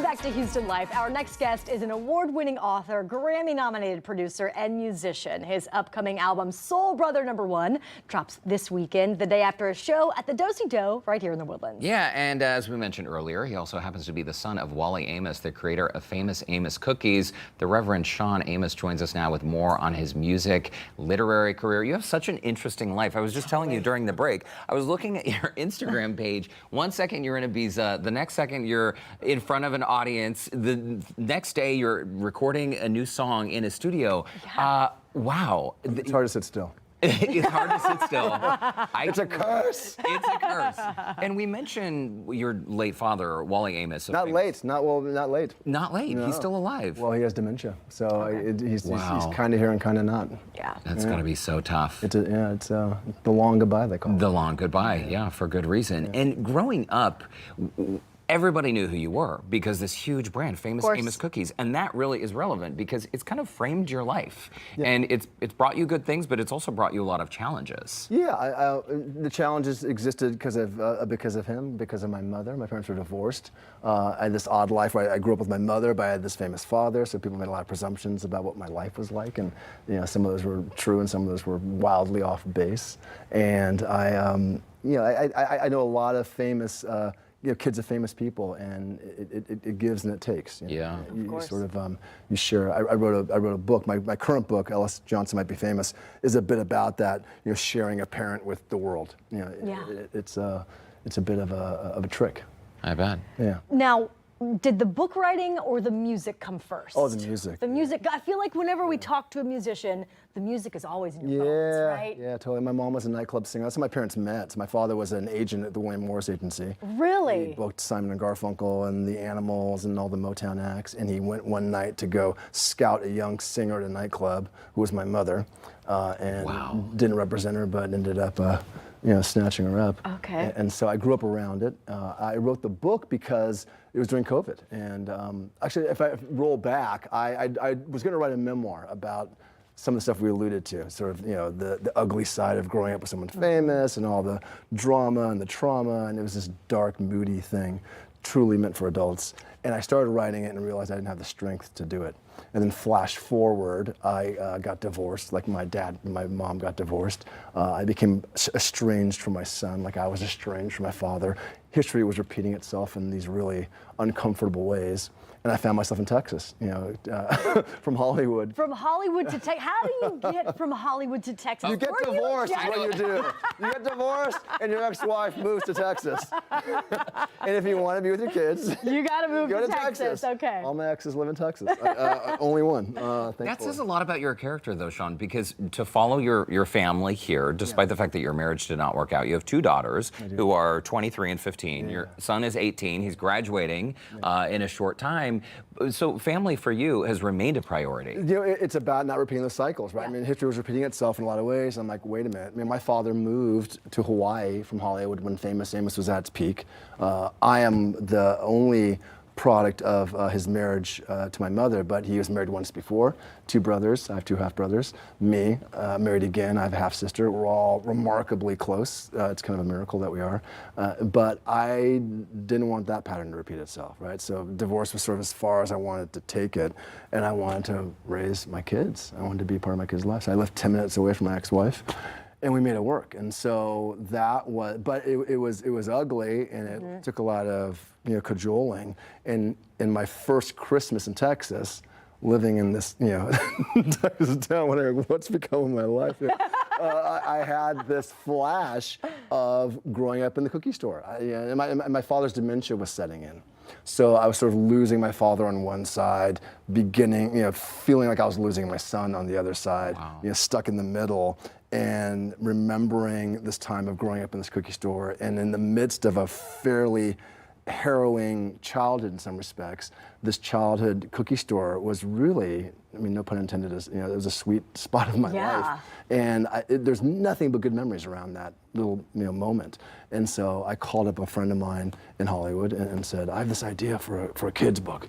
back to Houston Life. Our next guest is an award-winning author, Grammy-nominated producer, and musician. His upcoming album, Soul Brother No. 1, drops this weekend, the day after a show at the Dosey Doe right here in the Woodlands. Yeah, and as we mentioned earlier, he also happens to be the son of Wally Amos, the creator of Famous Amos cookies. The Reverend Shawn Amos joins us now with more on his music, literary career. You have such an interesting life. I was just telling you during the break, I was looking at your Instagram page. One second you're in Ibiza, the next second you're in front of an audience, the next day you're recording a new song in a studio. Yeah. Wow. It's hard to sit still. It's hard to sit still. It's a curse. It's a curse. And we mentioned your late father, Wally Amos. Not late. Not late. Not late. No. He's still alive. Well, he has dementia, so he's kind of here and kind of not. Yeah. That's gonna be so tough. It's the long goodbye, they call it. The long goodbye, yeah, for good reason. Yeah. And growing up, everybody knew who you were because this huge brand, Famous Amos Cookies, and that really is relevant because it's kind of framed your life, and it's brought you good things, but it's also brought you a lot of challenges. Yeah, the challenges existed because of him, because of my mother. My parents were divorced. I had this odd life where I grew up with my mother, but I had this famous father, so people made a lot of presumptions about what my life was like, and some of those were true and some of those were wildly off base. And I know a lot of famous. Kids of famous people, and it gives and it takes. Yeah, you sort of you share. I wrote a book. My current book, Ellis Johnson Might Be Famous, is a bit about that. Sharing a parent with the world. It's a bit of a trick. I bet. Yeah. Now, did the book writing or the music come first? Oh, the music. The music. I feel like whenever we talk to a musician, the music is always in your bones, right? Yeah, totally. My mom was a nightclub singer. That's how my parents met. My father was an agent at the William Morris Agency. Really? He booked Simon and Garfunkel and the Animals and all the Motown acts. And he went one night to go scout a young singer at a nightclub, who was my mother, and didn't represent her, but ended up snatching her up. Okay. And so I grew up around it. I wrote the book because it was during COVID. And actually, if I roll back, I was going to write a memoir about some of the stuff we alluded to, sort of, the ugly side of growing up with someone famous and all the drama and the trauma. And it was this dark, moody thing, truly meant for adults. And I started writing it and realized I didn't have the strength to do it. And then flash forward, I got divorced, like my mom got divorced. I became estranged from my son, like I was estranged from my father. History was repeating itself in these really uncomfortable ways. And I found myself in Texas, from Hollywood. From Hollywood to Texas. How do you get from Hollywood to Texas? You get divorced is what you do. You get divorced and your ex-wife moves to Texas. And if you want to be with your kids, you got to move to Texas. Okay. All my exes live in Texas. Only one. That says a lot about your character, though, Shawn, because to follow your family here, despite the fact that your marriage did not work out, you have two daughters who are 23 and 15. Yeah. Your son is 18. He's graduating in a short time. So family for you has remained a priority. It's about not repeating the cycles, right? Yeah. I mean, history was repeating itself in a lot of ways. I'm like, wait a minute. I mean, my father moved to Hawaii from Hollywood when Famous Amos was at its peak. I am the only product of his marriage to my mother, but he was married once before. Two brothers. I have two half-brothers. Me, married again. I have a half-sister. We're all remarkably close. It's kind of a miracle that we are. But I didn't want that pattern to repeat itself, right? So divorce was sort of as far as I wanted to take it, and I wanted to raise my kids. I wanted to be a part of my kids' lives. So I lived 10 minutes away from my ex-wife. And we made it work, and so that was. But it was ugly, and it took a lot of cajoling. And in my first Christmas in Texas, living in this Texas town, wondering what's become of my life. I had this flash of growing up in the cookie store, and my father's dementia was setting in. So I was sort of losing my father on one side, feeling like I was losing my son on the other side, stuck in the middle, and remembering this time of growing up in this cookie store, and in the midst of a fairly harrowing childhood in some respects, this childhood cookie store was really, I mean, no pun intended, it was a sweet spot of my life. And there's nothing but good memories around that little moment. And so I called up a friend of mine in Hollywood and said, I have this idea for a kid's book.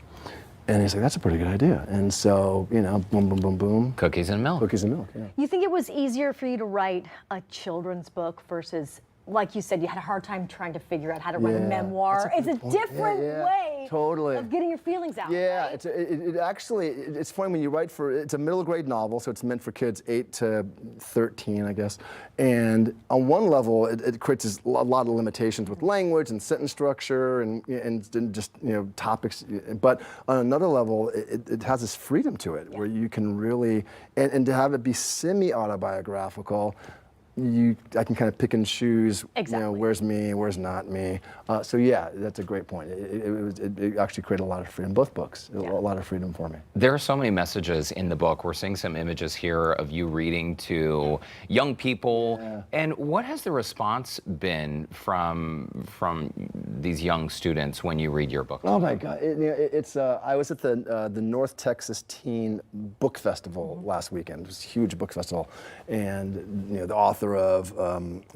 And he's like, that's a pretty good idea. And so, boom, boom, boom, boom. Cookies and milk. Cookies and milk, yeah. You think it was easier for you to write a children's book versus like you said, you had a hard time trying to figure out how to write a memoir. It's a different way of getting your feelings out. Yeah, right? it's funny when you write it's a middle grade novel, so it's meant for kids 8 to 13, I guess. And on one level, it creates a lot of limitations with language and sentence structure and just topics. But on another level, it has this freedom to it where you can really, and to have it be semi-autobiographical, I can kind of pick and choose, where's me, where's not me. So yeah, that's a great point. It actually created a lot of freedom, both books, a lot of freedom for me. There are so many messages in the book. We're seeing some images here of you reading to young people. Yeah. And what has the response been from these young students when you read your book? Oh my God, I was at the North Texas Teen Book Festival last weekend. It was a huge book festival, and the author of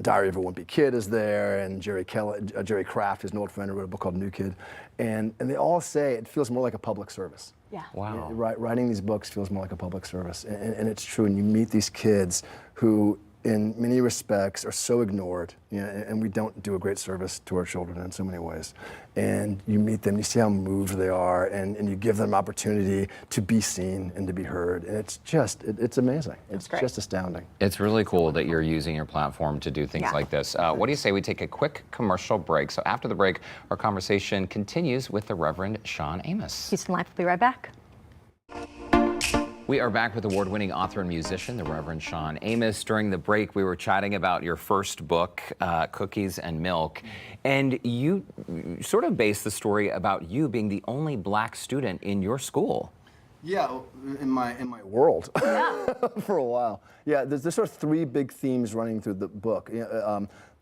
Diary of a Wimpy Kid is there, and Jerry Kraft, who's an old friend, who wrote a book called New Kid, and they all say it feels more like a public service. Yeah. Wow. Writing these books feels more like a public service, and it's true. And you meet these kids who, in many respects, are so ignored, and we don't do a great service to our children in so many ways. And you meet them, you see how moved they are, and you give them opportunity to be seen and to be heard. And it's amazing. It's just astounding. It's really cool that you're using your platform to do things like this. What do you say we take a quick commercial break? So after the break, our conversation continues with the Reverend Shawn Amos. Houston Life will be right back. We are back with award-winning author and musician, the Reverend Shawn Amos. During the break, we were chatting about your first book, Cookies and Milk, and you sort of based the story about you being the only black student in your school. Yeah, in my world for a while. Yeah, there's sort of three big themes running through the book.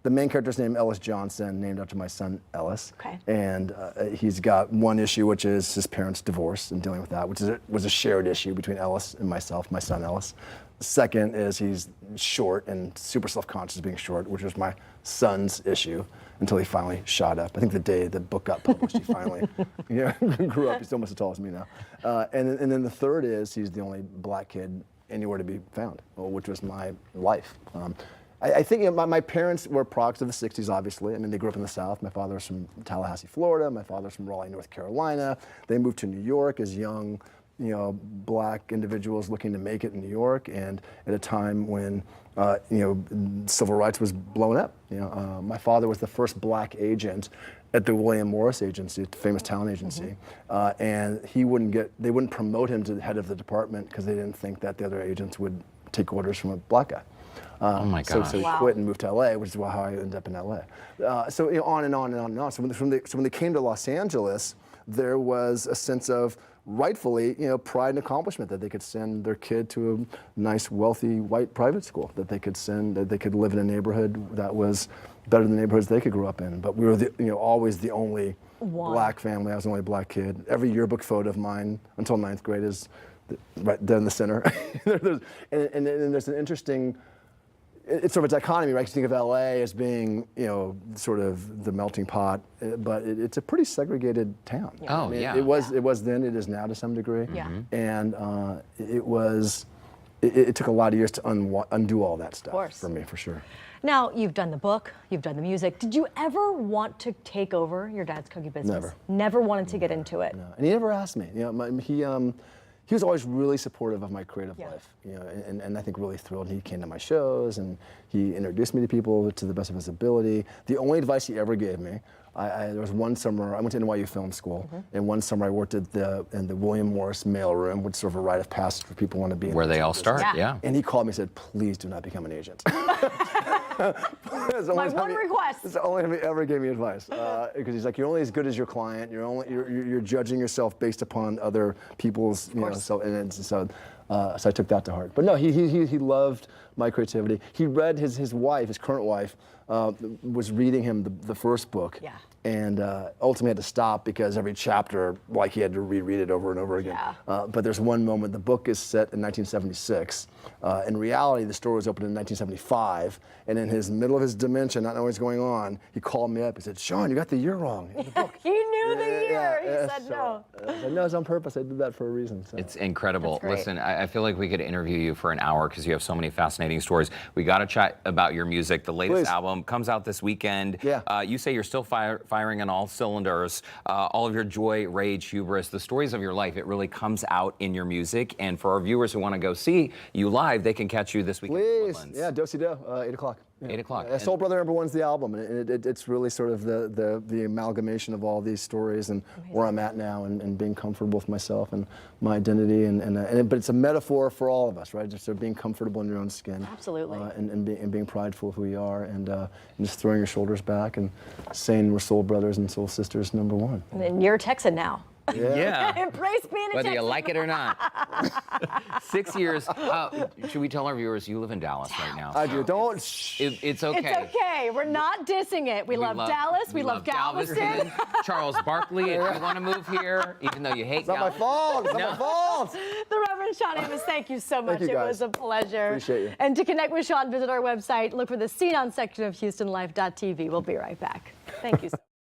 The main character's named Ellis Johnson, named after my son Ellis. Okay. And he's got one issue, which is his parents' divorce and dealing with that, which was a shared issue between Ellis and myself, my son Ellis. The second is he's short and super self-conscious of being short, which was my son's issue until he finally shot up. I think the day the book got published, he finally grew up. He's almost as tall as me now. And then the third is he's the only black kid anywhere to be found, which was my life. I think my parents were products of the 60s, obviously. I mean, they grew up in the South. My father was from Tallahassee, Florida. My father's from Raleigh, North Carolina. They moved to New York as young, black individuals looking to make it in New York, and at a time when, civil rights was blown up. My father was the first black agent at the William Morris Agency, the famous talent agency, and they wouldn't promote him to the head of the department because they didn't think that the other agents would take orders from a black guy. Oh my gosh. So he quit and moved to LA, which is how I ended up in LA. So on and on and on and on. So when they came to Los Angeles, there was a sense of rightfully, pride and accomplishment that they could send their kid to a nice, wealthy, white private school, that they could live in a neighborhood that was better than the neighborhoods they could grow up in. But we were always the only black family. I was the only black kid. Every yearbook photo of mine until 9th grade is right there in the center. and there's an interesting. It's sort of a dichotomy, right? You think of LA as being, sort of the melting pot, but it's a pretty segregated town. Yeah. Oh, yeah. It was then, it is now to some degree. Yeah. And it took a lot of years to undo all that stuff for me, for sure. Now, you've done the book, you've done the music. Did you ever want to take over your dad's cookie business? Never. Never wanted to get into it? No. And he never asked me. He was always really supportive of my creative life, and I think really thrilled. He came to my shows and he introduced me to people to the best of his ability. The only advice he ever gave me, there was one summer, I went to NYU Film School, and one summer I worked in the William Morris mailroom, which is sort of a rite of passage for people who want to be in where they all start, yeah. And he called me and said, please do not become an agent. My one request. It's the only time he ever gave me advice, because he's like, you're only as good as your client. You're judging yourself based upon other people's, So I took that to heart. But no, he loved my creativity. He read his current wife, was reading him the first book. Yeah. And ultimately had to stop because every chapter, he had to reread it over and over again. Yeah. But there's one moment, the book is set in 1976. In reality, the store was opened in 1975. And in his middle of his dementia, not knowing what's going on, he called me up. He said, Shawn, you got the year wrong in the book. He knew the year. He said no. I said, no, it's on purpose. I did that for a reason. So. It's incredible. Listen, I feel like we could interview you for an hour because you have so many fascinating stories. We got to chat about your music, the latest album, album comes out this weekend. Yeah. You say you're still firing on all cylinders. All of your joy, rage, hubris, the stories of your life, it really comes out in your music. And for our viewers who want to go see you live, they can catch you this weekend at Please. Woodlands. Yeah, Dosey Doe, 8 o'clock. Yeah. 8 o'clock. Soul Brother #1's the album, and it's really sort of the amalgamation of all these stories and where I'm at now, and being comfortable with myself and my identity, but it's a metaphor for all of us, right? Just sort of being comfortable in your own skin. Absolutely. And being prideful of who you are, and just throwing your shoulders back and saying we're soul brothers and soul sisters #1. And you're a Texan now. Yeah. Embrace being a Whether Texan. you like it or not. 6 years. Should we tell our viewers you live in Dallas right now? I do. Don't. It's okay. It's okay. We're not dissing it. We love Dallas. We love Galveston. Charles Barkley, if you want to move here, even though you hate It's not my Galveston. fault. It's not my fault. The Reverend Shawn Amos, thank you so much. you, It guys. was a pleasure. Appreciate you. And to connect with Shawn, visit our website. Look for the Scene On section of HoustonLife.tv. We'll be right back. Thank you so much.